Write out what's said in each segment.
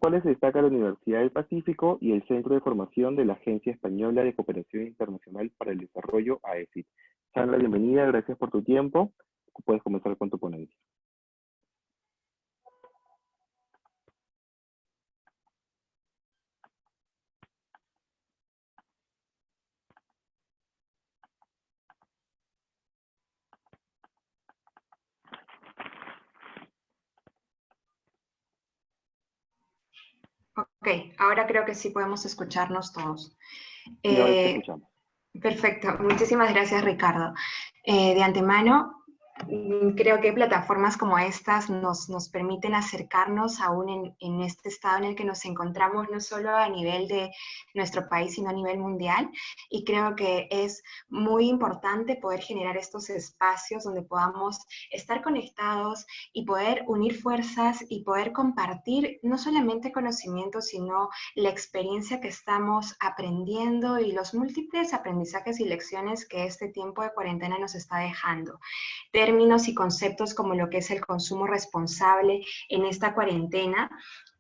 cuales destaca la Universidad del Pacífico y el Centro de Formación de la Agencia Española de Cooperación Internacional para el Desarrollo, AECID. Sandra, bienvenida, gracias por tu tiempo. Puedes comenzar con tu ponencia. Ok, ahora creo que sí podemos escucharnos todos. Sí, ahora te escuchamos. Perfecto, muchísimas gracias, Ricardo. De antemano, creo que plataformas como estas nos permiten acercarnos aún en este estado en el que nos encontramos, no solo a nivel de nuestro país, sino a nivel mundial. Y creo que es muy importante poder generar estos espacios donde podamos estar conectados y poder unir fuerzas y poder compartir no solamente conocimientos, sino la experiencia que estamos aprendiendo y los múltiples aprendizajes y lecciones que este tiempo de cuarentena nos está dejando. Términos y conceptos como lo que es el consumo responsable en esta cuarentena,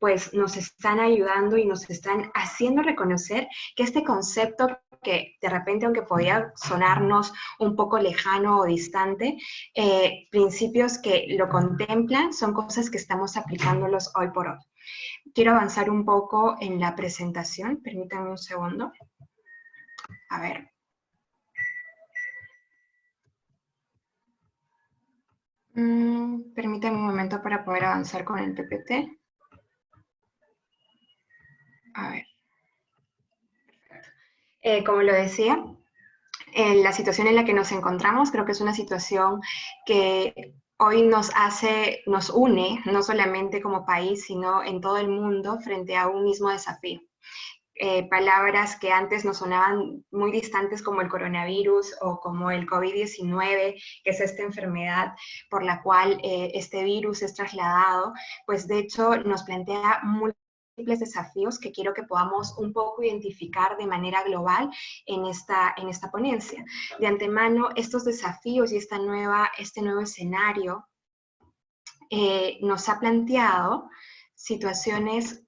pues nos están ayudando y nos están haciendo reconocer que este concepto, que de repente, aunque podía sonarnos un poco lejano o distante, principios que lo contemplan son cosas que estamos aplicándolos hoy por hoy. Quiero avanzar un poco en la presentación, permítanme un segundo. A ver. Permítanme un momento para poder avanzar con el PPT. A ver. Como lo decía, la situación en la que nos encontramos creo que es una situación que hoy nos une, no solamente como país, sino en todo el mundo, frente a un mismo desafío. Palabras que antes nos sonaban muy distantes como el coronavirus o como el COVID-19, que es esta enfermedad por la cual este virus es trasladado, pues de hecho nos plantea múltiples desafíos que quiero que podamos un poco identificar de manera global en esta ponencia. De antemano, estos desafíos y este nuevo escenario nos ha planteado situaciones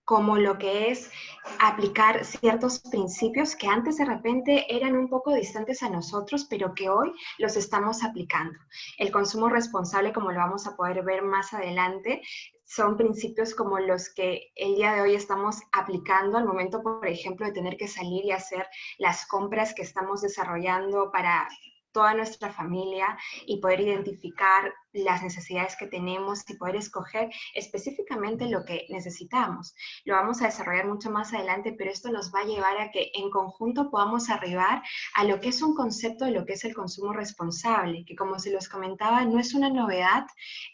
como lo que es aplicar ciertos principios que antes de repente eran un poco distantes a nosotros, pero que hoy los estamos aplicando. El consumo responsable, como lo vamos a poder ver más adelante, son principios como los que el día de hoy estamos aplicando al momento, por ejemplo, de tener que salir y hacer las compras que estamos desarrollando para toda nuestra familia y poder identificar las necesidades que tenemos y poder escoger específicamente lo que necesitamos. Lo vamos a desarrollar mucho más adelante, pero esto nos va a llevar a que en conjunto podamos arribar a lo que es un concepto de lo que es el consumo responsable, que como se los comentaba, no es una novedad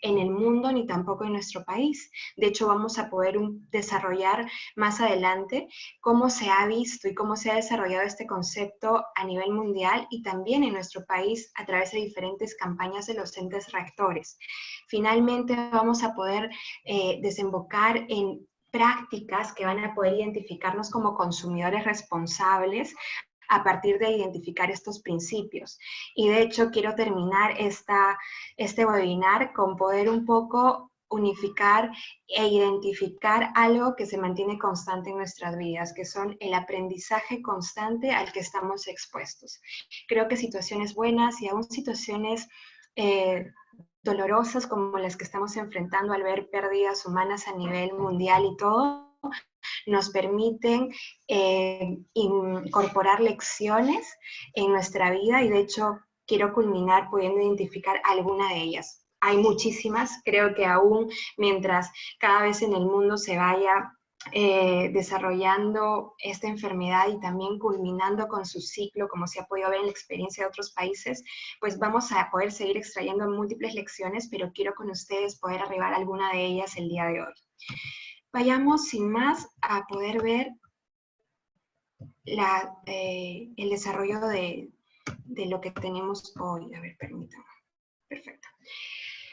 en el mundo ni tampoco en nuestro país. De hecho, vamos a poder desarrollar más adelante cómo se ha visto y cómo se ha desarrollado este concepto a nivel mundial y también en nuestro país a través de diferentes campañas de los entes rectores. Finalmente vamos a poder desembocar en prácticas que van a poder identificarnos como consumidores responsables a partir de identificar estos principios. Y de hecho quiero terminar este webinar con poder un poco unificar e identificar algo que se mantiene constante en nuestras vidas, que son el aprendizaje constante al que estamos expuestos. Creo que situaciones buenas y aún situaciones dolorosas como las que estamos enfrentando al ver pérdidas humanas a nivel mundial y todo, nos permiten incorporar lecciones en nuestra vida y de hecho quiero culminar pudiendo identificar alguna de ellas. Hay muchísimas, creo que aún mientras cada vez en el mundo se vaya desarrollando esta enfermedad y también culminando con su ciclo, como se ha podido ver en la experiencia de otros países, pues vamos a poder seguir extrayendo múltiples lecciones, pero quiero con ustedes poder arribar a alguna de ellas el día de hoy. Vayamos sin más a poder ver el desarrollo de lo que tenemos hoy. A ver, permítanme. Perfecto.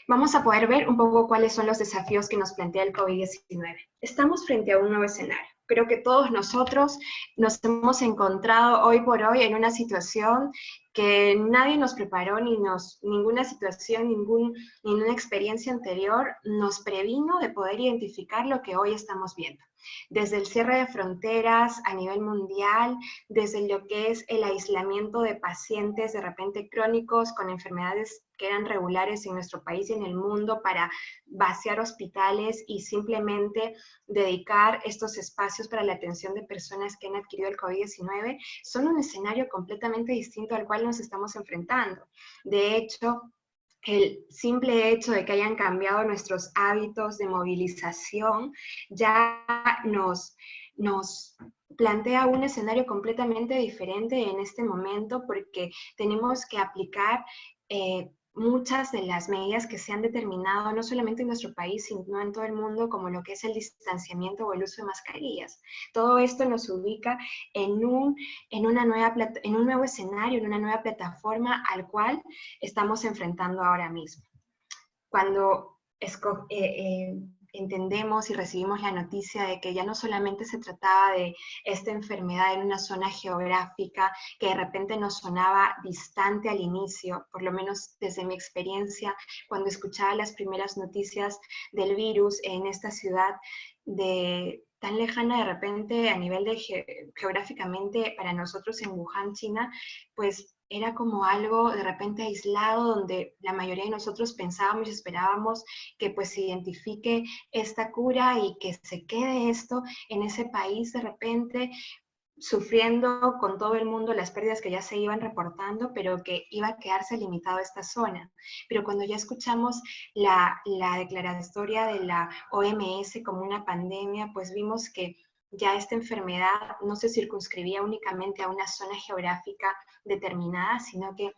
Vamos a poder ver un poco cuáles son los desafíos que nos plantea el COVID-19. Estamos frente a un nuevo escenario. Creo que todos nosotros nos hemos encontrado hoy por hoy en una situación que nadie nos preparó, ninguna situación, ninguna experiencia anterior nos previno de poder identificar lo que hoy estamos viendo. Desde el cierre de fronteras a nivel mundial, desde lo que es el aislamiento de pacientes de repente crónicos con enfermedades que eran regulares en nuestro país y en el mundo para vaciar hospitales y simplemente dedicar estos espacios para la atención de personas que han adquirido el COVID-19, son un escenario completamente distinto al cual nos estamos enfrentando. De hecho, el simple hecho de que hayan cambiado nuestros hábitos de movilización ya nos plantea un escenario completamente diferente en este momento, porque tenemos que aplicar muchas de las medidas que se han determinado, no solamente en nuestro país, sino en todo el mundo, como lo que es el distanciamiento o el uso de mascarillas. Todo esto nos ubica en un nuevo escenario, en una nueva plataforma al cual estamos enfrentando ahora mismo. Cuando entendemos y recibimos la noticia de que ya no solamente se trataba de esta enfermedad en una zona geográfica que de repente nos sonaba distante al inicio, por lo menos desde mi experiencia, cuando escuchaba las primeras noticias del virus en esta ciudad tan lejana de repente a nivel de geográficamente para nosotros en Wuhan, China, pues era como algo de repente aislado, donde la mayoría de nosotros pensábamos y esperábamos que pues se identifique esta cura y que se quede esto en ese país de repente, sufriendo con todo el mundo las pérdidas que ya se iban reportando, pero que iba a quedarse limitado a esta zona. Pero cuando ya escuchamos la declaratoria de la OMS como una pandemia, pues vimos que ya esta enfermedad no se circunscribía únicamente a una zona geográfica determinada, sino que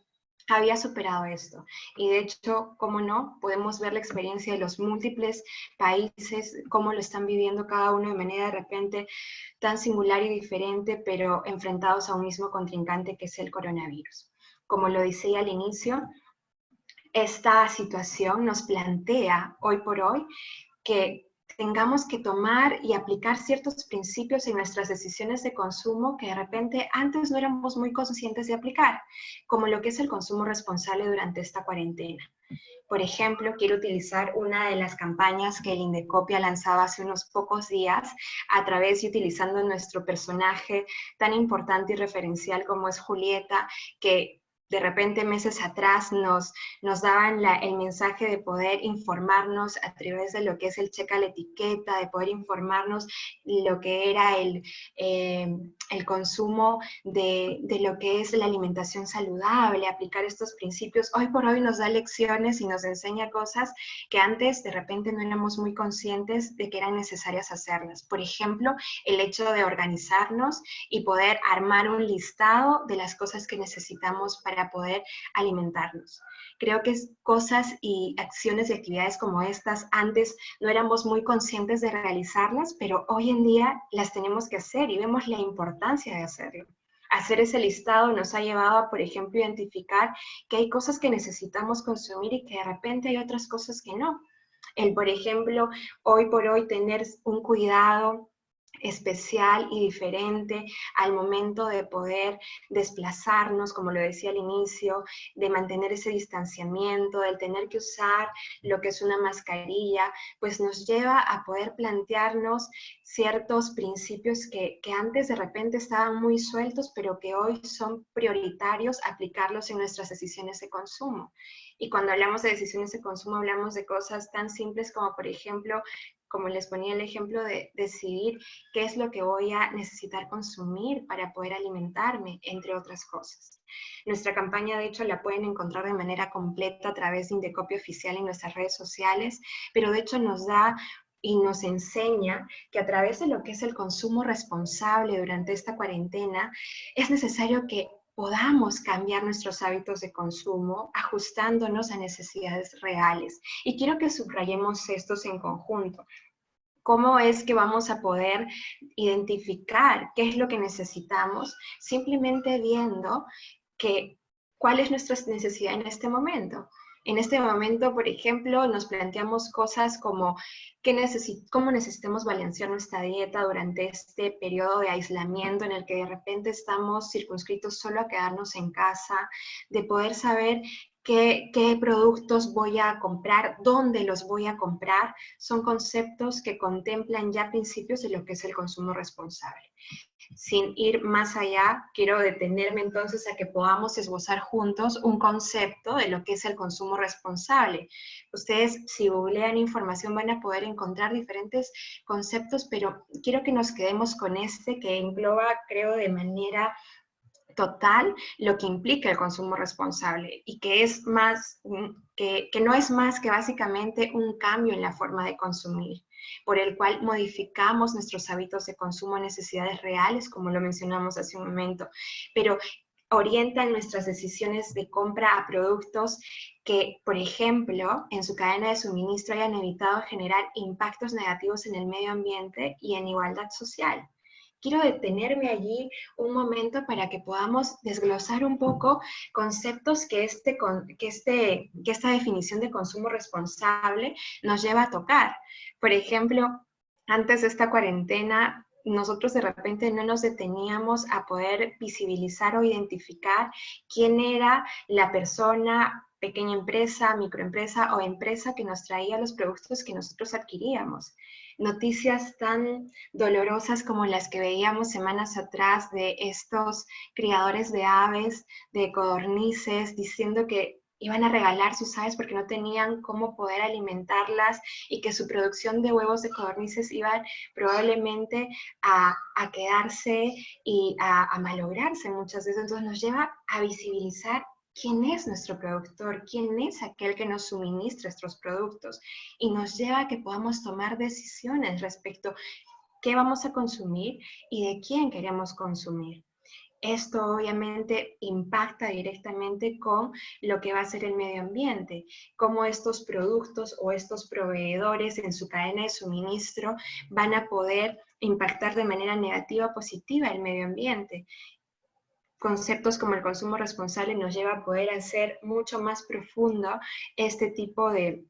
había superado esto. Y de hecho, cómo no, podemos ver la experiencia de los múltiples países, cómo lo están viviendo cada uno de manera de repente tan singular y diferente, pero enfrentados a un mismo contrincante que es el coronavirus. Como lo decía al inicio, esta situación nos plantea hoy por hoy que tengamos que tomar y aplicar ciertos principios en nuestras decisiones de consumo que de repente antes no éramos muy conscientes de aplicar, como lo que es el consumo responsable durante esta cuarentena. Por ejemplo, quiero utilizar una de las campañas que el Indecopy ha lanzado hace unos pocos días a través y utilizando nuestro personaje tan importante y referencial como es Julieta, que de repente meses atrás nos daban el mensaje de poder informarnos a través de lo que es el checa la etiqueta, de poder informarnos lo que era el consumo de lo que es la alimentación saludable, aplicar estos principios. Hoy por hoy nos da lecciones y nos enseña cosas que antes de repente no éramos muy conscientes de que eran necesarias hacerlas. Por ejemplo, el hecho de organizarnos y poder armar un listado de las cosas que necesitamos para poder alimentarnos. Creo que cosas y acciones y actividades como estas antes no éramos muy conscientes de realizarlas, pero hoy en día las tenemos que hacer y vemos la importancia de hacerlo. Hacer ese listado nos ha llevado a, por ejemplo, identificar que hay cosas que necesitamos consumir y que de repente hay otras cosas que no. Por ejemplo, hoy por hoy tener un cuidado especial y diferente al momento de poder desplazarnos, como lo decía al inicio, de mantener ese distanciamiento, del tener que usar lo que es una mascarilla, pues nos lleva a poder plantearnos ciertos principios que antes de repente estaban muy sueltos, pero que hoy son prioritarios aplicarlos en nuestras decisiones de consumo. Y cuando hablamos de decisiones de consumo, hablamos de cosas tan simples como, por ejemplo, como les ponía el ejemplo de decidir qué es lo que voy a necesitar consumir para poder alimentarme, entre otras cosas. Nuestra campaña, de hecho, la pueden encontrar de manera completa a través de Indecopy Oficial en nuestras redes sociales, pero de hecho nos da y nos enseña que a través de lo que es el consumo responsable durante esta cuarentena, es necesario que podamos cambiar nuestros hábitos de consumo ajustándonos a necesidades reales. Y quiero que subrayemos estos en conjunto. ¿Cómo es que vamos a poder identificar qué es lo que necesitamos? Simplemente viendo cuál es nuestra necesidad en este momento. En este momento, por ejemplo, nos planteamos cosas como cómo necesitamos balancear nuestra dieta durante este periodo de aislamiento en el que de repente estamos circunscritos solo a quedarnos en casa, de poder saber qué productos voy a comprar, dónde los voy a comprar, son conceptos que contemplan ya principios de lo que es el consumo responsable. Sin ir más allá, quiero detenerme entonces a que podamos esbozar juntos un concepto de lo que es el consumo responsable. Ustedes, si googlean información, van a poder encontrar diferentes conceptos, pero quiero que nos quedemos con este que engloba, creo, de manera total lo que implica el consumo responsable y que es más, que no es más que básicamente un cambio en la forma de consumir, por el cual modificamos nuestros hábitos de consumo a necesidades reales, como lo mencionamos hace un momento, pero orientan nuestras decisiones de compra a productos que, por ejemplo, en su cadena de suministro hayan evitado generar impactos negativos en el medio ambiente y en igualdad social. Quiero detenerme allí un momento para que podamos desglosar un poco conceptos que esta definición de consumo responsable nos lleva a tocar. Por ejemplo, antes de esta cuarentena, nosotros de repente no nos deteníamos a poder visibilizar o identificar quién era la persona, pequeña empresa, microempresa o empresa que nos traía los productos que nosotros adquiríamos. Noticias tan dolorosas como las que veíamos semanas atrás de estos criadores de aves, de codornices, diciendo que iban a regalar sus aves porque no tenían cómo poder alimentarlas y que su producción de huevos de codornices iba probablemente a quedarse y a malograrse muchas veces. Entonces nos lleva a visibilizar quién es nuestro productor, quién es aquel que nos suministra estos productos y nos lleva a que podamos tomar decisiones respecto a qué vamos a consumir y de quién queremos consumir. Esto obviamente impacta directamente con lo que va a ser el medio ambiente, cómo estos productos o estos proveedores en su cadena de suministro van a poder impactar de manera negativa o positiva el medio ambiente. Conceptos como el consumo responsable nos lleva a poder hacer mucho más profundo este tipo de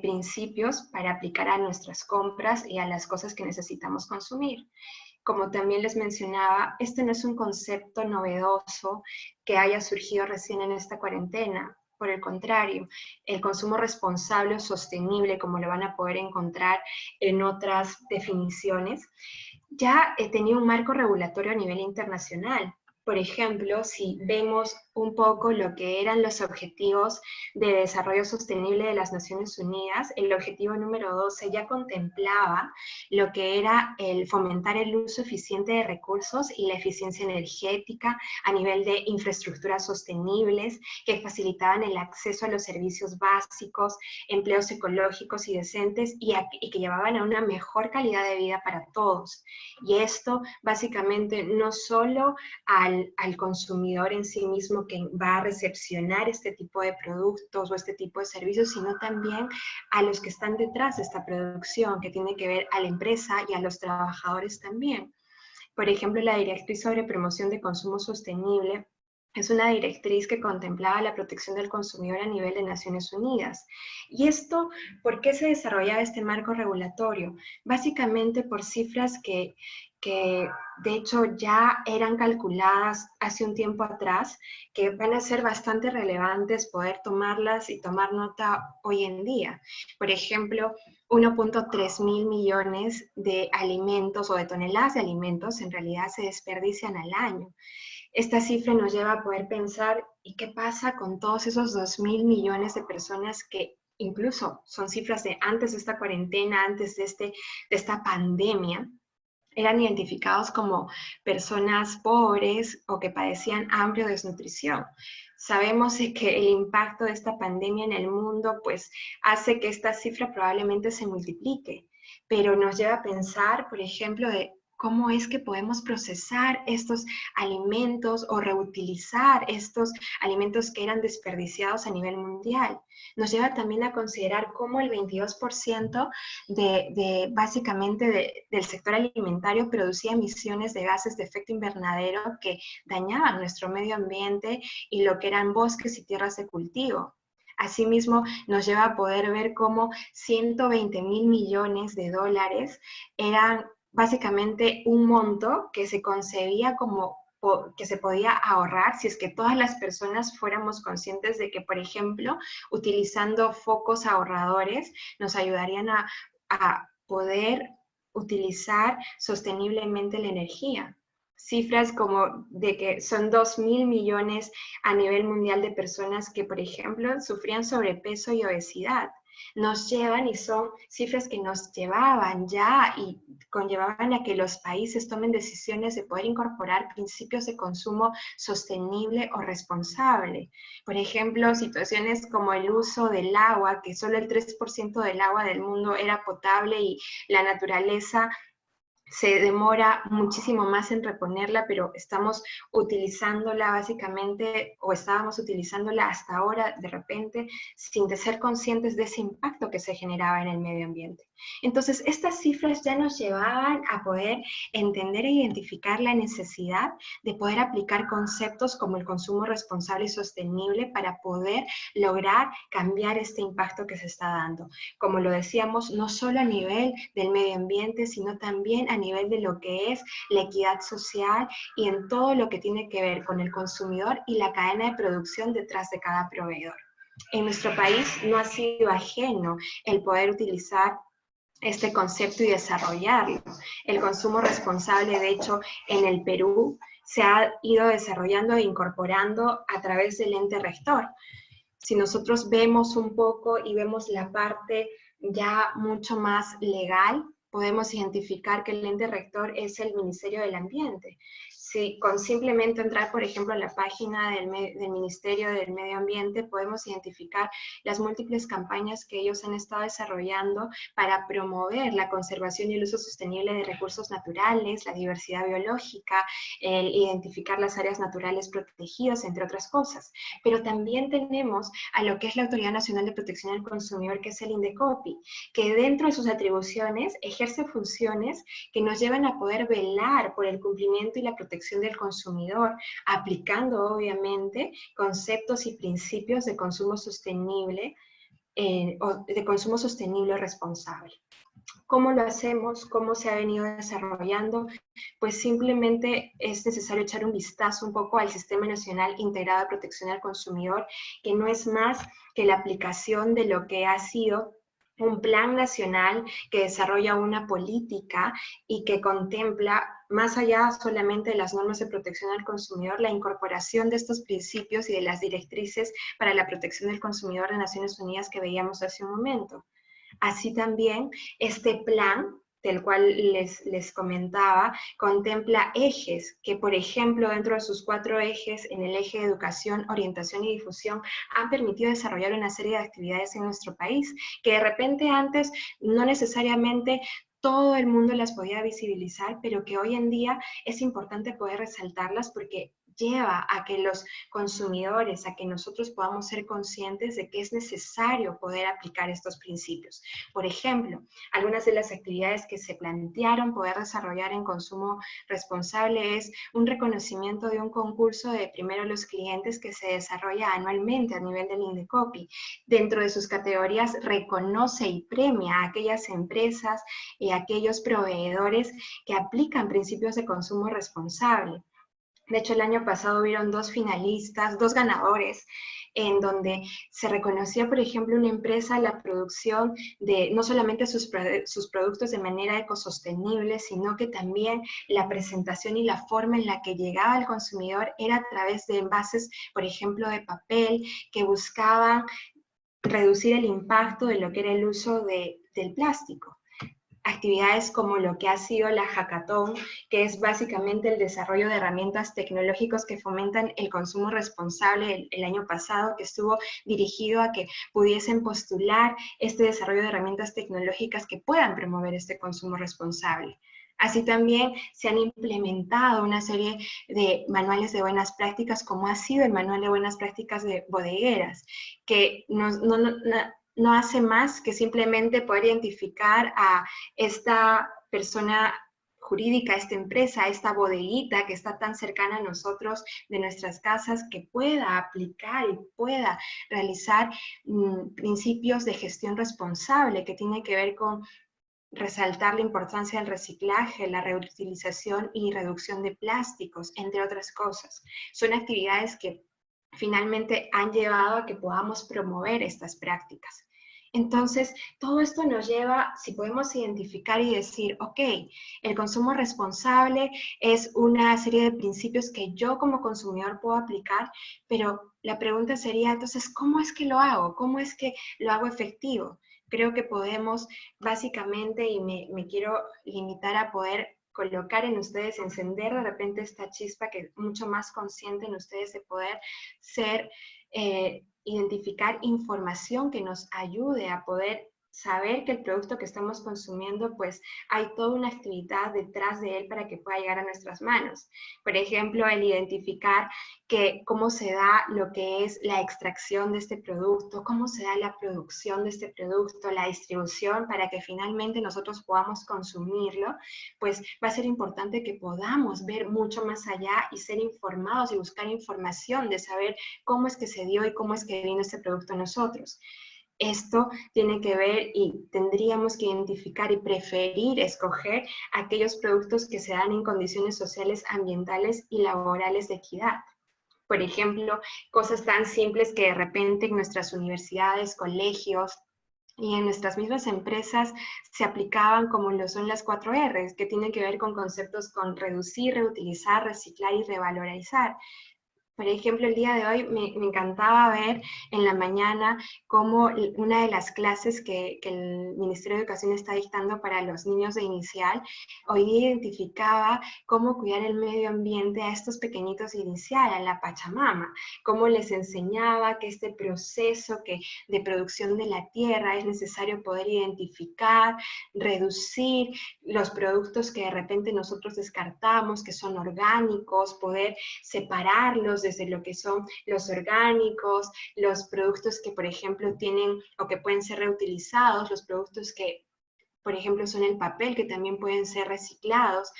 principios para aplicar a nuestras compras y a las cosas que necesitamos consumir. Como también les mencionaba, este no es un concepto novedoso que haya surgido recién en esta cuarentena. Por el contrario, el consumo responsable o sostenible, como lo van a poder encontrar en otras definiciones, ya tenía un marco regulatorio a nivel internacional. Por ejemplo, si vemos un poco lo que eran los objetivos de desarrollo sostenible de las Naciones Unidas, el objetivo número 12 ya contemplaba lo que era el fomentar el uso eficiente de recursos y la eficiencia energética a nivel de infraestructuras sostenibles que facilitaban el acceso a los servicios básicos, empleos ecológicos y decentes y que llevaban a una mejor calidad de vida para todos. Y esto básicamente no solo al consumidor en sí mismo que va a recepcionar este tipo de productos o este tipo de servicios, sino también a los que están detrás de esta producción, que tiene que ver a la empresa y a los trabajadores también. Por ejemplo, la Directriz sobre Promoción de Consumo Sostenible es una directriz que contemplaba la protección del consumidor a nivel de Naciones Unidas. ¿Y esto por qué se desarrollaba este marco regulatorio? Básicamente por cifras que de hecho ya eran calculadas hace un tiempo atrás, que van a ser bastante relevantes poder tomarlas y tomar nota hoy en día. Por ejemplo, 1.3 mil millones de alimentos o de toneladas de alimentos en realidad se desperdician al año. Esta cifra nos lleva a poder pensar, ¿y qué pasa con todos esos 2.000 millones de personas que incluso son cifras de antes de esta cuarentena, antes de esta pandemia, eran identificados como personas pobres o que padecían hambre o desnutrición? Sabemos que el impacto de esta pandemia en el mundo pues hace que esta cifra probablemente se multiplique, pero nos lleva a pensar, por ejemplo, de cómo es que podemos procesar estos alimentos o reutilizar estos alimentos que eran desperdiciados a nivel mundial. Nos lleva también a considerar cómo el 22% básicamente del sector alimentario producía emisiones de gases de efecto invernadero que dañaban nuestro medio ambiente y lo que eran bosques y tierras de cultivo. Asimismo, nos lleva a poder ver cómo 120.000 millones de dólares eran básicamente un monto que se concebía como que se podía ahorrar si es que todas las personas fuéramos conscientes de que, por ejemplo, utilizando focos ahorradores nos ayudarían a poder utilizar sosteniblemente la energía. Cifras como de que son 2.000 millones a nivel mundial de personas que, por ejemplo, sufrían sobrepeso y obesidad. Nos llevan y son cifras que nos llevaban ya y conllevaban a que los países tomen decisiones de poder incorporar principios de consumo sostenible o responsable. Por ejemplo, situaciones como el uso del agua, que solo el 3% del agua del mundo era potable y la naturaleza se demora muchísimo más en reponerla, pero estamos utilizándola básicamente, o estábamos utilizándola hasta ahora de repente, sin de ser conscientes de ese impacto que se generaba en el medio ambiente. Entonces, estas cifras ya nos llevaban a poder entender e identificar la necesidad de poder aplicar conceptos como el consumo responsable y sostenible para poder lograr cambiar este impacto que se está dando. Como lo decíamos, no solo a nivel del medio ambiente, sino también a nivel de lo que es la equidad social y en todo lo que tiene que ver con el consumidor y la cadena de producción detrás de cada proveedor. En nuestro país no ha sido ajeno el poder utilizar este concepto y desarrollarlo. El consumo responsable, de hecho, en el Perú se ha ido desarrollando e incorporando a través del ente rector. Si nosotros vemos un poco y vemos la parte ya mucho más legal, podemos identificar que el ente rector es el Ministerio del Ambiente. Si con simplemente entrar, por ejemplo, a la página del Ministerio del Medio Ambiente, podemos identificar las múltiples campañas que ellos han estado desarrollando para promover la conservación y el uso sostenible de recursos naturales, la diversidad biológica, el identificar las áreas naturales protegidas, entre otras cosas. Pero también tenemos a lo que es la Autoridad Nacional de Protección al Consumidor, que es el INDECOPI, que dentro de sus atribuciones ejerce funciones que nos llevan a poder velar por el cumplimiento y la protección del consumidor, aplicando obviamente conceptos y principios de consumo sostenible o de consumo sostenible responsable. ¿Cómo lo hacemos? ¿Cómo se ha venido desarrollando? Pues simplemente es necesario echar un vistazo un poco al Sistema Nacional Integrado de Protección al Consumidor, que no es más que la aplicación de lo que ha sido un plan nacional que desarrolla una política y que contempla, más allá solamente de las normas de protección al consumidor, la incorporación de estos principios y de las directrices para la protección del consumidor de Naciones Unidas que veíamos hace un momento. Así también, este plan del cual les comentaba, contempla ejes que, por ejemplo, dentro de sus 4 ejes, en el eje de educación, orientación y difusión, han permitido desarrollar una serie de actividades en nuestro país, que de repente antes no necesariamente todo el mundo las podía visibilizar, pero que hoy en día es importante poder resaltarlas porque lleva a que los consumidores, a que nosotros podamos ser conscientes de que es necesario poder aplicar estos principios. Por ejemplo, algunas de las actividades que se plantearon poder desarrollar en consumo responsable es un reconocimiento de un concurso de primero los clientes que se desarrolla anualmente a nivel del INDECOPI. Dentro de sus categorías reconoce y premia a aquellas empresas y a aquellos proveedores que aplican principios de consumo responsable. De hecho, el año pasado hubieron 2 finalistas, 2 ganadores, en donde se reconocía, por ejemplo, una empresa la producción de no solamente sus productos de manera ecosostenible, sino que también la presentación y la forma en la que llegaba al consumidor era a través de envases, por ejemplo, de papel, que buscaban reducir el impacto de lo que era el uso del plástico. Actividades como lo que ha sido la Hackathon, que es básicamente el desarrollo de herramientas tecnológicas que fomentan el consumo responsable el año pasado, que estuvo dirigido a que pudiesen postular este desarrollo de herramientas tecnológicas que puedan promover este consumo responsable. Así también se han implementado una serie de manuales de buenas prácticas, como ha sido el manual de buenas prácticas de bodegueras, que no hace más que simplemente poder identificar a esta persona jurídica a esta empresa, a esta bodeguita que está tan cercana a nosotros de nuestras casas, que pueda aplicar y pueda realizar principios de gestión responsable que tiene que ver con resaltar la importancia del reciclaje, la reutilización y reducción de plásticos, entre otras cosas. Son actividades que finalmente han llevado a que podamos promover estas prácticas. Entonces, todo esto nos lleva, si podemos identificar y decir, ok, el consumo responsable es una serie de principios que yo como consumidor puedo aplicar, pero la pregunta sería, entonces, ¿cómo es que lo hago? ¿Cómo es que lo hago efectivo? Creo que podemos básicamente, y me quiero limitar a poder colocar en ustedes, encender de repente esta chispa que es mucho más consciente en ustedes de poder ser, identificar información que nos ayude a poder saber que el producto que estamos consumiendo, pues hay toda una actividad detrás de él para que pueda llegar a nuestras manos. Por ejemplo, el identificar cómo se da lo que es la extracción de este producto, cómo se da la producción de este producto, la distribución, para que finalmente nosotros podamos consumirlo, pues va a ser importante que podamos ver mucho más allá y ser informados y buscar información de saber cómo es que se dio y cómo es que vino este producto a nosotros. Esto tiene que ver y tendríamos que identificar y preferir escoger aquellos productos que se dan en condiciones sociales, ambientales y laborales de equidad. Por ejemplo, cosas tan simples que de repente en nuestras universidades, colegios y en nuestras mismas empresas se aplicaban como lo son las 4 R's, que tienen que ver con conceptos con reducir, reutilizar, reciclar y revalorizar. Por ejemplo, el día de hoy me encantaba ver en la mañana cómo una de las clases que el Ministerio de Educación está dictando para los niños de inicial, hoy día identificaba cómo cuidar el medio ambiente a estos pequeñitos de inicial, a la Pachamama, cómo les enseñaba que este proceso de producción de la tierra es necesario poder identificar, reducir los productos que de repente nosotros descartamos, que son orgánicos, poder separarlos desde lo que son los orgánicos, los productos que, por ejemplo, tienen o que pueden ser reutilizados, los productos que, por ejemplo, son el papel, que también pueden ser reciclados.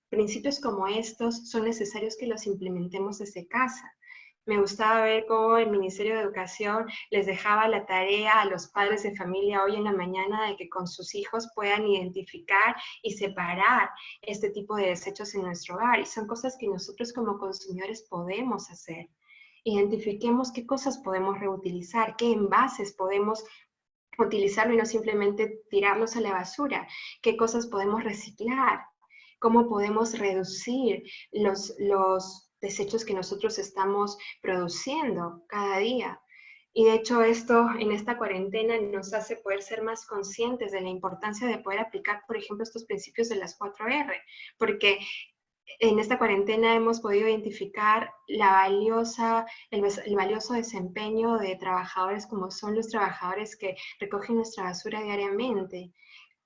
Principios como estos son necesarios que los implementemos desde casa. Me gustaba ver cómo el Ministerio de Educación les dejaba la tarea a los padres de familia hoy en la mañana de que con sus hijos puedan identificar y separar este tipo de desechos en nuestro hogar. Y son cosas que nosotros como consumidores podemos hacer. Identifiquemos qué cosas podemos reutilizar, qué envases podemos utilizarlo y no simplemente tirarlos a la basura, qué cosas podemos reciclar, cómo podemos reducir los desechos que nosotros estamos produciendo cada día. Y de hecho esto en esta cuarentena nos hace poder ser más conscientes de la importancia de poder aplicar, por ejemplo, estos principios de las 4R, porque en esta cuarentena hemos podido identificar el valioso desempeño de trabajadores como son los trabajadores que recogen nuestra basura diariamente.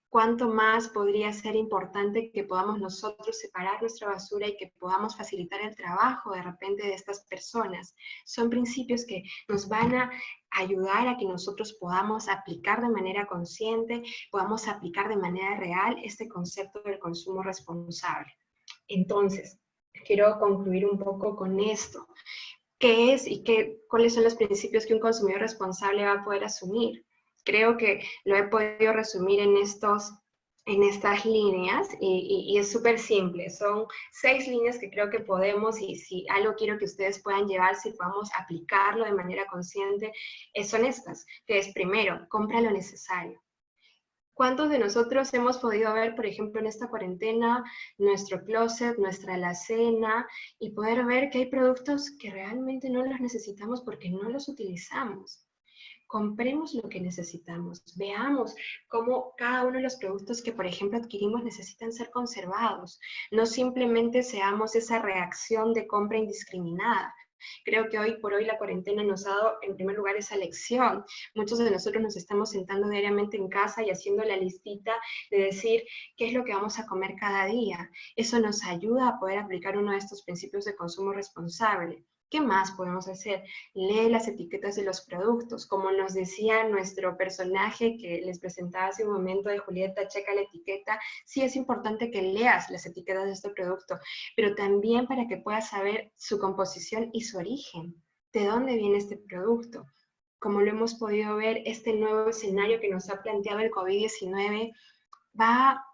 Cuánto más podría ser importante que podamos nosotros separar nuestra basura y que podamos facilitar el trabajo de repente de estas personas. Son principios que nos van a ayudar a que nosotros podamos aplicar de manera consciente, podamos aplicar de manera real este concepto del consumo responsable. Entonces, quiero concluir un poco con esto. ¿Qué es y cuáles son los principios que un consumidor responsable va a poder asumir? Creo que lo he podido resumir en estas líneas y es súper simple. Son 6 líneas que creo que podemos, y si algo quiero que ustedes puedan llevarse y podamos aplicarlo de manera consciente, son estas, que es primero, compra lo necesario. ¿Cuántos de nosotros hemos podido ver, por ejemplo, en esta cuarentena, nuestro closet, nuestra alacena, y poder ver que hay productos que realmente no los necesitamos porque no los utilizamos? Compremos lo que necesitamos, veamos cómo cada uno de los productos que, por ejemplo, adquirimos necesitan ser conservados, no simplemente seamos esa reacción de compra indiscriminada. Creo que hoy por hoy la cuarentena nos ha dado en primer lugar esa lección. Muchos de nosotros nos estamos sentando diariamente en casa y haciendo la listita de decir qué es lo que vamos a comer cada día. Eso nos ayuda a poder aplicar uno de estos principios de consumo responsable. ¿Qué más podemos hacer? Lee las etiquetas de los productos. Como nos decía nuestro personaje que les presentaba hace un momento de Julieta, checa la etiqueta. Sí es importante que leas las etiquetas de este producto, pero también para que puedas saber su composición y su origen. ¿De dónde viene este producto? Como lo hemos podido ver, este nuevo escenario que nos ha planteado el COVID-19 va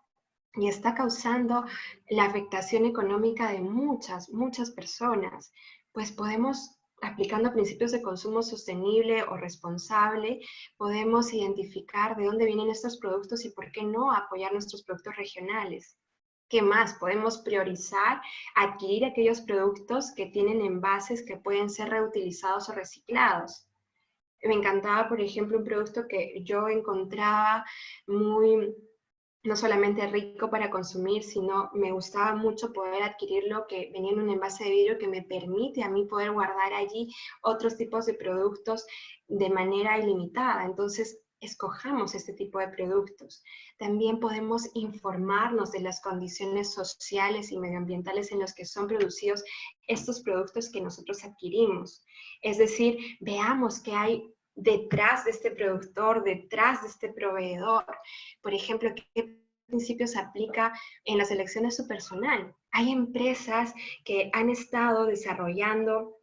y está causando la afectación económica de muchas personas, pues podemos, aplicando principios de consumo sostenible o responsable, podemos identificar de dónde vienen estos productos y por qué no apoyar nuestros productos regionales. ¿Qué más? Podemos priorizar adquirir aquellos productos que tienen envases que pueden ser reutilizados o reciclados. Me encantaba, por ejemplo, un producto que yo encontraba muy no solamente rico para consumir, sino me gustaba mucho poder adquirirlo que venía en un envase de vidrio que me permite a mí poder guardar allí otros tipos de productos de manera ilimitada. Entonces, escojamos este tipo de productos. También podemos informarnos de las condiciones sociales y medioambientales en las que son producidos estos productos que nosotros adquirimos. Es decir, veamos qué hay detrás de este productor, detrás de este proveedor. Por ejemplo, ¿qué principio se aplica en la selección de su personal? Hay empresas que han estado desarrollando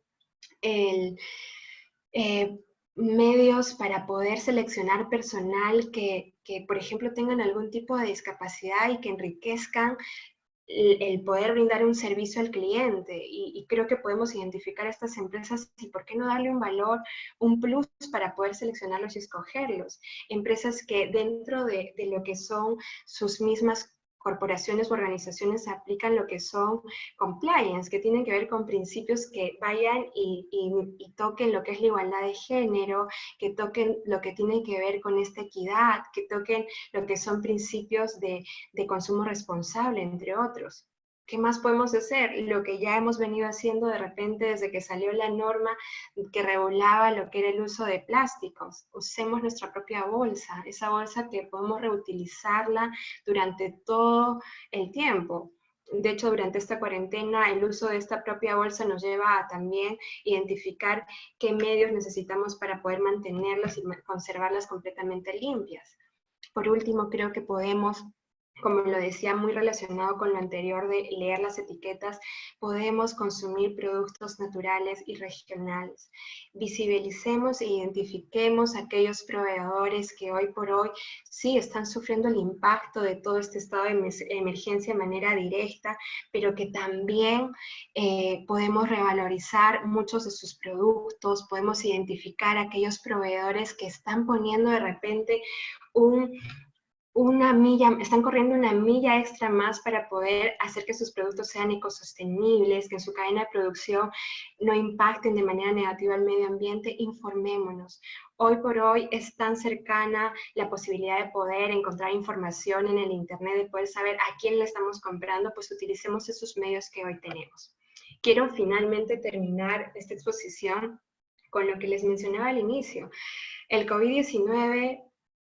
el, medios para poder seleccionar personal por ejemplo, tengan algún tipo de discapacidad y que enriquezcan el poder brindar un servicio al cliente y creo que podemos identificar a estas empresas y por qué no darle un valor, un plus para poder seleccionarlos y escogerlos. Empresas que dentro de lo que son sus mismas corporaciones o organizaciones aplican lo que son compliance, que tienen que ver con principios que vayan y toquen lo que es la igualdad de género, que toquen lo que tiene que ver con esta equidad, que toquen lo que son principios de consumo responsable, entre otros. ¿Qué más podemos hacer? Lo que ya hemos venido haciendo de repente desde que salió la norma que regulaba lo que era el uso de plásticos. Usemos nuestra propia bolsa, esa bolsa que podemos reutilizarla durante todo el tiempo. De hecho, durante esta cuarentena, el uso de esta propia bolsa nos lleva a también identificar qué medios necesitamos para poder mantenerlas y conservarlas completamente limpias. Por último, creo que podemos, como lo decía, muy relacionado con lo anterior de leer las etiquetas, podemos consumir productos naturales y regionales. Visibilicemos e identifiquemos aquellos proveedores que hoy por hoy sí están sufriendo el impacto de todo este estado de emergencia de manera directa, pero que también podemos revalorizar muchos de sus productos, podemos identificar aquellos proveedores que están poniendo de repente están corriendo una milla extra más para poder hacer que sus productos sean ecosostenibles, que en su cadena de producción no impacten de manera negativa al medio ambiente. Informémonos. Hoy por hoy es tan cercana la posibilidad de poder encontrar información en el Internet, de poder saber a quién le estamos comprando, pues utilicemos esos medios que hoy tenemos. Quiero finalmente terminar esta exposición con lo que les mencionaba al inicio. El COVID-19,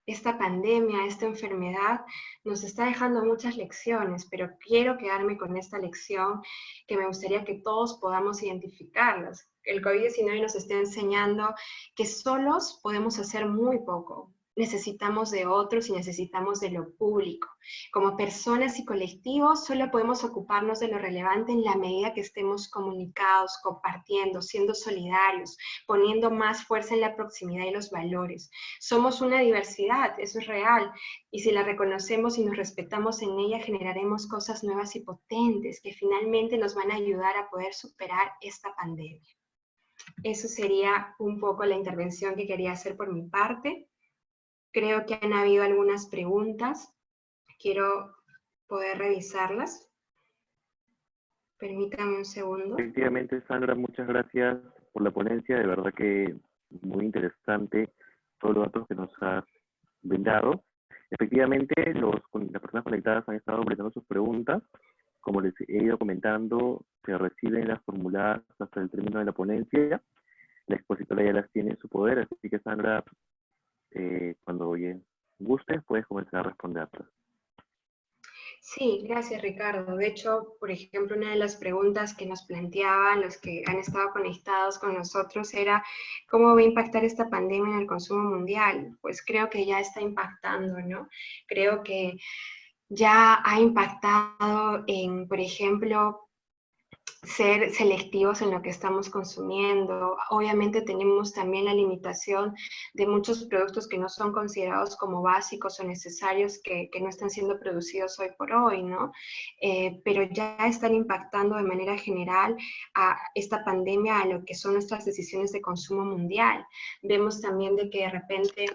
esta pandemia, esta enfermedad, nos está dejando muchas lecciones, pero quiero quedarme con esta lección que me gustaría que todos podamos identificarlas. El COVID-19 nos está enseñando que solos podemos hacer muy poco. Necesitamos de otros y necesitamos de lo público. Como personas y colectivos, solo podemos ocuparnos de lo relevante en la medida que estemos comunicados, compartiendo, siendo solidarios, poniendo más fuerza en la proximidad y los valores. Somos una diversidad, eso es real, y si la reconocemos y nos respetamos en ella, generaremos cosas nuevas y potentes que finalmente nos van a ayudar a poder superar esta pandemia. Eso sería un poco la intervención que quería hacer por mi parte. Creo que han habido algunas preguntas. Quiero poder revisarlas. Permítame un segundo. Efectivamente, Sandra, muchas gracias por la ponencia. De verdad que muy interesante todos los datos que nos has brindado. Efectivamente, las personas conectadas han estado brindando sus preguntas. Como les he ido comentando, se reciben las formuladas hasta el término de la ponencia. La expositora ya las tiene en su poder, así que Sandra, cuando gustes, puedes comenzar a responderlas. Sí, gracias Ricardo. De hecho, por ejemplo, una de las preguntas que nos planteaban los que han estado conectados con nosotros era ¿cómo va a impactar esta pandemia en el consumo mundial? Pues creo que ya está impactando, ¿no? Creo que ya ha impactado en, por ejemplo, ser selectivos en lo que estamos consumiendo. Obviamente tenemos también la limitación de muchos productos que no son considerados como básicos o necesarios que no están siendo producidos hoy por hoy, ¿no? Pero ya están impactando de manera general a esta pandemia a lo que son nuestras decisiones de consumo mundial. Vemos también de que de repente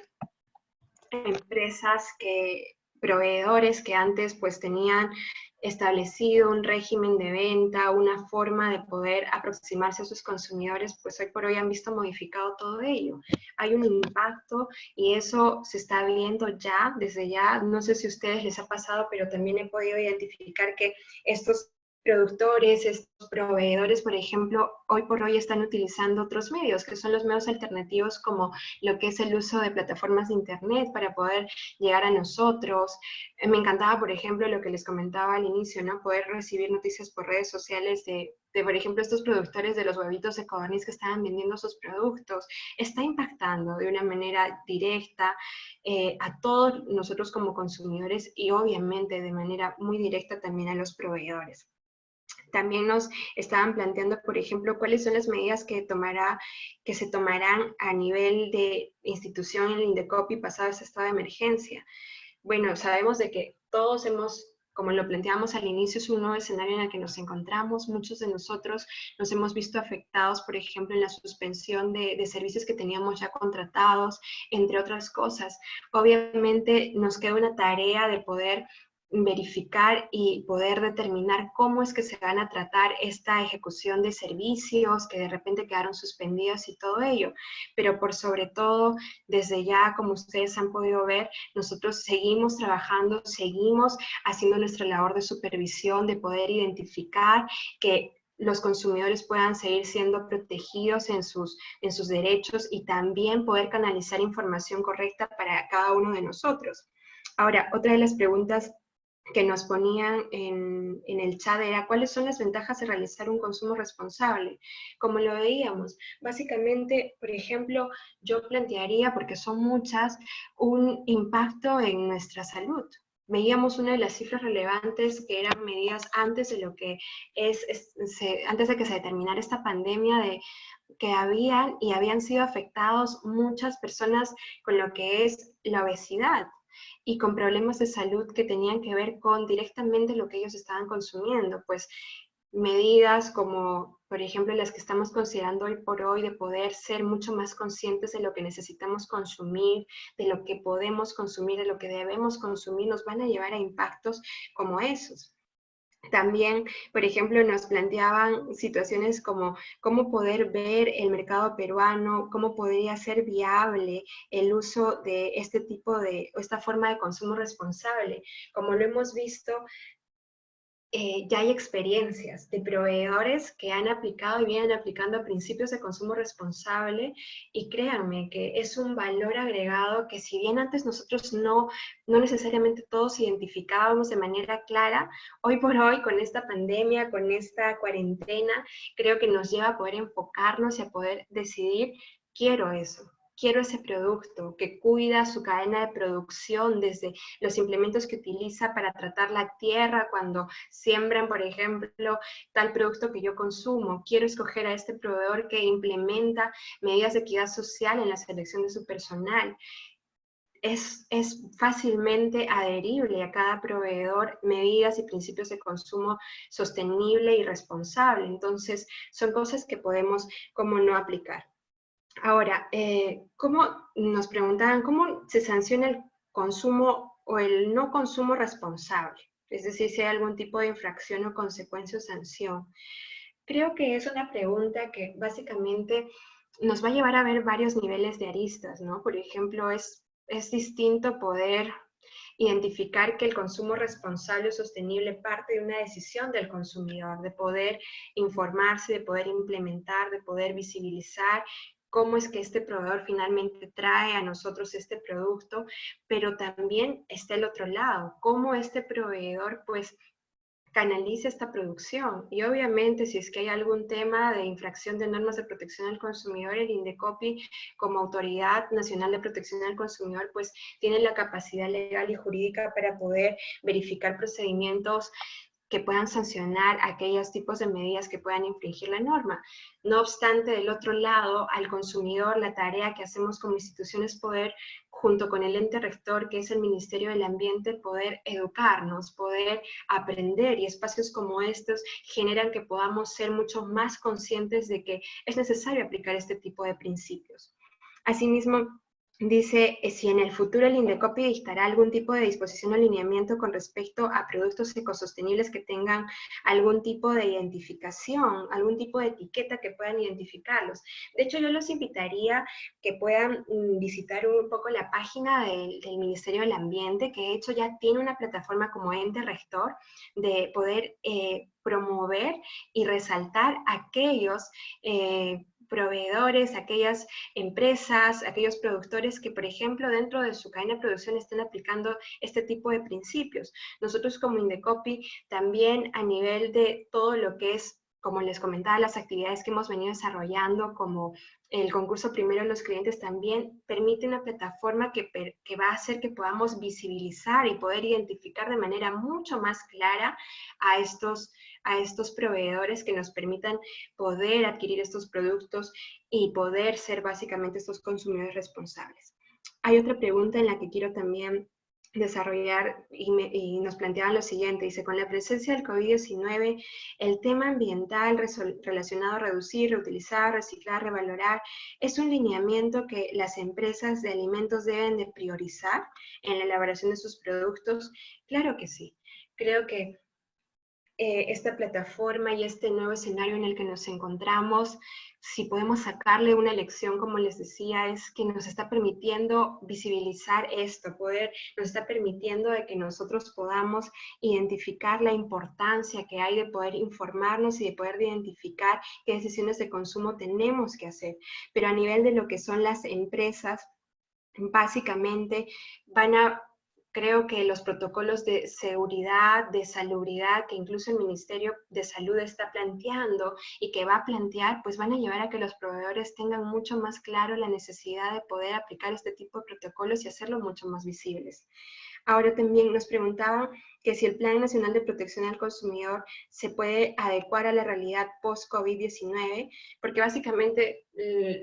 empresas proveedores que antes pues tenían establecido un régimen de venta, una forma de poder aproximarse a sus consumidores, pues hoy por hoy han visto modificado todo ello. Hay un impacto y eso se está viendo ya, desde ya, no sé si a ustedes les ha pasado, pero también he podido identificar que estos productores, estos proveedores, por ejemplo, hoy por hoy están utilizando otros medios, que son los medios alternativos como lo que es el uso de plataformas de Internet para poder llegar a nosotros. Me encantaba, por ejemplo, lo que les comentaba al inicio, ¿no? Poder recibir noticias por redes sociales por ejemplo, estos productores de los huevitos de codorniz que estaban vendiendo sus productos. Está impactando de una manera directa a todos nosotros como consumidores y obviamente de manera muy directa también a los proveedores. También nos estaban planteando, por ejemplo, cuáles son las medidas que se tomarán a nivel de institución en el INDECOPI pasado ese estado de emergencia. Bueno, sabemos de que todos hemos, como lo planteamos al inicio, es un nuevo escenario en el que nos encontramos. Muchos de nosotros nos hemos visto afectados, por ejemplo, en la suspensión de servicios que teníamos ya contratados, entre otras cosas. Obviamente nos queda una tarea de poder verificar y poder determinar cómo es que se van a tratar esta ejecución de servicios que de repente quedaron suspendidos y todo ello. Pero por sobre todo, desde ya, como ustedes han podido ver, nosotros seguimos trabajando, seguimos haciendo nuestra labor de supervisión, de poder identificar que los consumidores puedan seguir siendo protegidos en sus derechos y también poder canalizar información correcta para cada uno de nosotros. Ahora, otra de las preguntas que nos ponían en el chat era cuáles son las ventajas de realizar un consumo responsable. Como lo veíamos, básicamente, por ejemplo, yo plantearía, porque son muchas, un impacto en nuestra salud. Veíamos una de las cifras relevantes que eran medidas antes de lo que antes de que se determinara esta pandemia de que habían sido afectados muchas personas con lo que es la obesidad y con problemas de salud que tenían que ver con directamente lo que ellos estaban consumiendo, pues medidas como, por ejemplo, las que estamos considerando hoy por hoy, de poder ser mucho más conscientes de lo que necesitamos consumir, de lo que podemos consumir, de lo que debemos consumir, nos van a llevar a impactos como esos. También, por ejemplo, nos planteaban situaciones como cómo poder ver el mercado peruano, cómo podría ser viable el uso de este tipo esta forma de consumo responsable. Como lo hemos visto, ya hay experiencias de proveedores que han aplicado y vienen aplicando principios de consumo responsable y créanme que es un valor agregado que si bien antes nosotros no necesariamente todos identificábamos de manera clara, hoy por hoy con esta pandemia, con esta cuarentena, creo que nos lleva a poder enfocarnos y a poder decidir, quiero eso. Quiero ese producto que cuida su cadena de producción desde los implementos que utiliza para tratar la tierra cuando siembran, por ejemplo, tal producto que yo consumo. Quiero escoger a este proveedor que implementa medidas de equidad social en la selección de su personal. Es fácilmente adherible a cada proveedor medidas y principios de consumo sostenible y responsable. Entonces, son cosas que podemos, como no, aplicar. Ahora, ¿cómo nos preguntaban cómo se sanciona el consumo o el no consumo responsable? Es decir, si hay algún tipo de infracción o consecuencia o sanción. Creo que es una pregunta que básicamente nos va a llevar a ver varios niveles de aristas, ¿no? Por ejemplo, es distinto poder identificar que el consumo responsable o sostenible parte de una decisión del consumidor, de poder informarse, de poder implementar, de poder visibilizar cómo es que este proveedor finalmente trae a nosotros este producto, pero también está el otro lado, cómo este proveedor pues canaliza esta producción. Y obviamente, si es que hay algún tema de infracción de normas de protección al consumidor, el INDECOPI, como Autoridad Nacional de Protección al Consumidor, pues tiene la capacidad legal y jurídica para poder verificar procedimientos que puedan sancionar aquellos tipos de medidas que puedan infringir la norma. No obstante, del otro lado, al consumidor, la tarea que hacemos como institución es poder, junto con el ente rector, que es el Ministerio del Ambiente, poder educarnos, poder aprender, y espacios como estos generan que podamos ser mucho más conscientes de que es necesario aplicar este tipo de principios. Asimismo, dice, si en el futuro el INDECOPI dictará algún tipo de disposición o alineamiento con respecto a productos ecosostenibles que tengan algún tipo de identificación, algún tipo de etiqueta que puedan identificarlos. De hecho, yo los invitaría que puedan visitar un poco la página del Ministerio del Ambiente, que de hecho ya tiene una plataforma como ente rector de poder promover y resaltar aquellos proveedores, aquellas empresas, aquellos productores que, por ejemplo, dentro de su cadena de producción estén aplicando este tipo de principios. Nosotros como INDECOPI también a nivel de todo lo que es, como les comentaba, las actividades que hemos venido desarrollando, como el concurso Primero los Clientes, también permite una plataforma que va a hacer que podamos visibilizar y poder identificar de manera mucho más clara a estos proveedores que nos permitan poder adquirir estos productos y poder ser básicamente estos consumidores responsables. Hay otra pregunta en la que quiero también desarrollar y nos planteaban lo siguiente, dice, con la presencia del COVID-19, el tema ambiental relacionado a reducir, reutilizar, reciclar, revalorar, ¿es un lineamiento que las empresas de alimentos deben de priorizar en la elaboración de sus productos? Claro que sí. Creo que esta plataforma y este nuevo escenario en el que nos encontramos, si podemos sacarle una lección, como les decía, es que nos está permitiendo visibilizar esto, nos está permitiendo de que nosotros podamos identificar la importancia que hay de poder informarnos y de poder identificar qué decisiones de consumo tenemos que hacer. Pero a nivel de lo que son las empresas, básicamente creo que los protocolos de seguridad, de salubridad, que incluso el Ministerio de Salud está planteando y que va a plantear, pues van a llevar a que los proveedores tengan mucho más claro la necesidad de poder aplicar este tipo de protocolos y hacerlo mucho más visibles. Ahora también nos preguntaban que si el Plan Nacional de Protección al Consumidor se puede adecuar a la realidad post-COVID-19, porque básicamente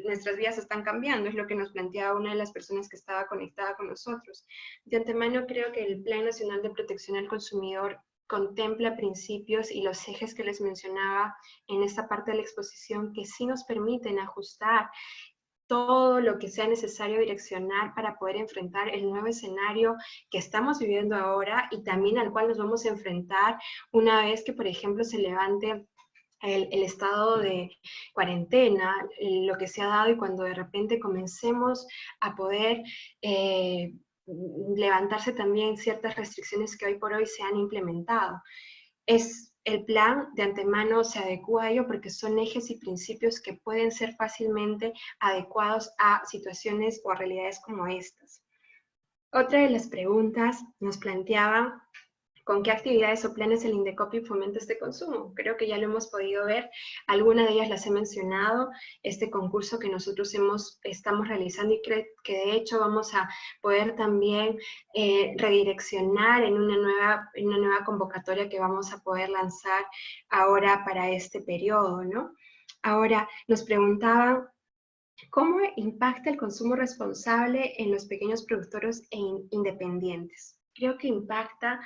nuestras vidas están cambiando, es lo que nos planteaba una de las personas que estaba conectada con nosotros. De antemano creo que el Plan Nacional de Protección al Consumidor contempla principios y los ejes que les mencionaba en esta parte de la exposición que sí nos permiten ajustar todo lo que sea necesario direccionar para poder enfrentar el nuevo escenario que estamos viviendo ahora y también al cual nos vamos a enfrentar una vez que, por ejemplo, se levante el estado de cuarentena, lo que se ha dado, y cuando de repente comencemos a poder levantarse también ciertas restricciones que hoy por hoy se han implementado. El plan de antemano se adecua a ello porque son ejes y principios que pueden ser fácilmente adecuados a situaciones o a realidades como estas. Otra de las preguntas nos planteaba con qué actividades o planes el INDECOPI fomenta este consumo. Creo que ya lo hemos podido ver, algunas de ellas las he mencionado, este concurso que nosotros estamos realizando y creo que de hecho vamos a poder también redireccionar en una nueva convocatoria que vamos a poder lanzar ahora para este periodo, ¿no? Ahora, nos preguntaban, ¿cómo impacta el consumo responsable en los pequeños productores e independientes? Creo que impacta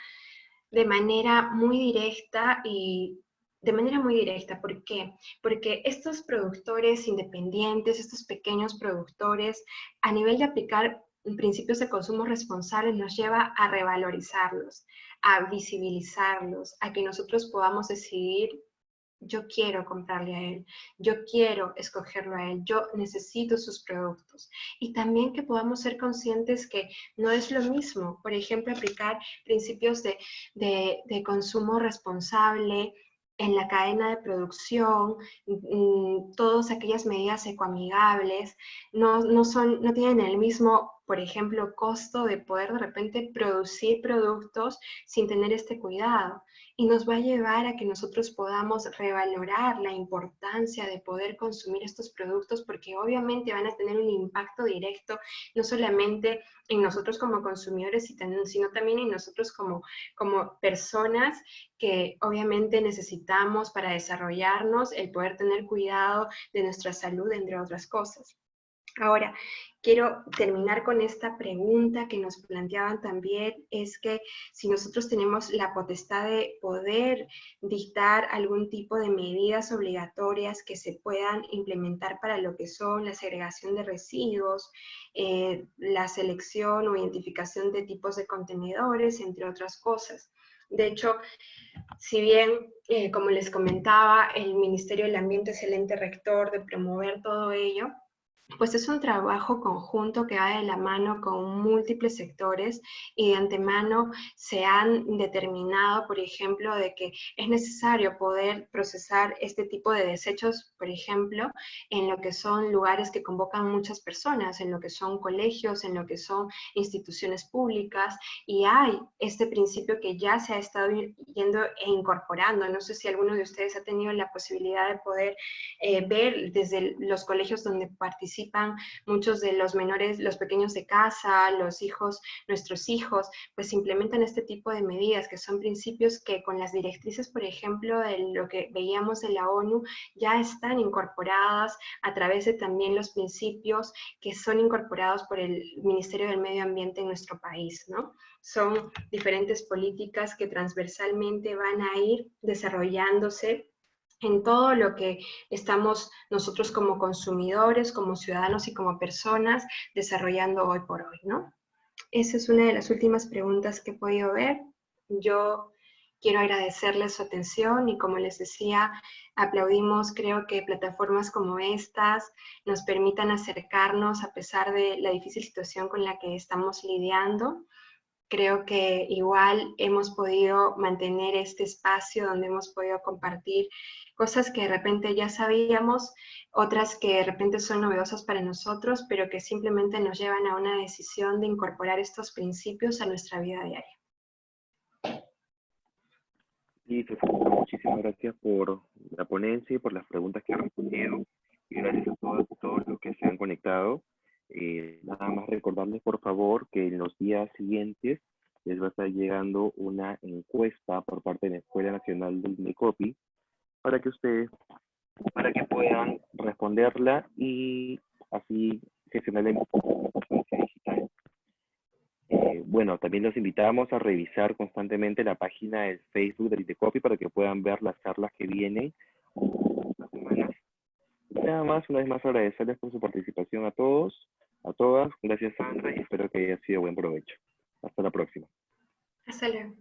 de manera muy directa ¿por qué? Porque estos productores independientes, estos pequeños productores, a nivel de aplicar principios de consumo responsable, nos lleva a revalorizarlos, a visibilizarlos, a que nosotros podamos decidir: yo quiero comprarle a él, yo quiero escogerlo a él, yo necesito sus productos. Y también que podamos ser conscientes que no es lo mismo, por ejemplo, aplicar principios de consumo responsable en la cadena de producción, todas aquellas medidas ecoamigables, no tienen el mismo, por ejemplo, costo de poder de repente producir productos sin tener este cuidado. Y nos va a llevar a que nosotros podamos revalorar la importancia de poder consumir estos productos, porque obviamente van a tener un impacto directo, no solamente en nosotros como consumidores, sino también en nosotros como personas que obviamente necesitamos para desarrollarnos, el poder tener cuidado de nuestra salud, entre otras cosas. Ahora, quiero terminar con esta pregunta que nos planteaban también, es que si nosotros tenemos la potestad de poder dictar algún tipo de medidas obligatorias que se puedan implementar para lo que son la segregación de residuos, la selección o identificación de tipos de contenedores, entre otras cosas. De hecho, si bien, como les comentaba, el Ministerio del Ambiente es el ente rector de promover todo ello, pues es un trabajo conjunto que va de la mano con múltiples sectores y de antemano se han determinado, por ejemplo, de que es necesario poder procesar este tipo de desechos, por ejemplo, en lo que son lugares que convocan muchas personas, en lo que son colegios, en lo que son instituciones públicas, y hay este principio que ya se ha estado yendo e incorporando. No sé si alguno de ustedes ha tenido la posibilidad de poder ver desde los colegios donde participan muchos de los menores, los pequeños de casa, los hijos, nuestros hijos, pues implementan este tipo de medidas que son principios que con las directrices, por ejemplo, de lo que veíamos de la ONU, ya están incorporadas a través de también los principios que son incorporados por el Ministerio del Medio Ambiente en nuestro país, ¿no? Son diferentes políticas que transversalmente van a ir desarrollándose en todo lo que estamos nosotros como consumidores, como ciudadanos y como personas desarrollando hoy por hoy, ¿no? Esa es una de las últimas preguntas que he podido ver. Yo quiero agradecerles su atención y, como les decía, aplaudimos, creo que plataformas como estas nos permitan acercarnos a pesar de la difícil situación con la que estamos lidiando. Creo que igual hemos podido mantener este espacio donde hemos podido compartir cosas que de repente ya sabíamos, otras que de repente son novedosas para nosotros, pero que simplemente nos llevan a una decisión de incorporar estos principios a nuestra vida diaria. Y muchísimas gracias por la ponencia y por las preguntas que han respondido. Y gracias a todos los que se han conectado. Nada más recordarles, por favor, que en los días siguientes les va a estar llegando una encuesta por parte de la Escuela Nacional del INDECOPI para que puedan responderla y así gestionar la transparencia digital. Bueno, también los invitamos a revisar constantemente la página del Facebook del INDECOPI para que puedan ver las charlas que vienen las semanas. Nada más, una vez más agradecerles por su participación a todos, a todas. Gracias, Sandra, y espero que haya sido buen provecho. Hasta la próxima. Hasta luego.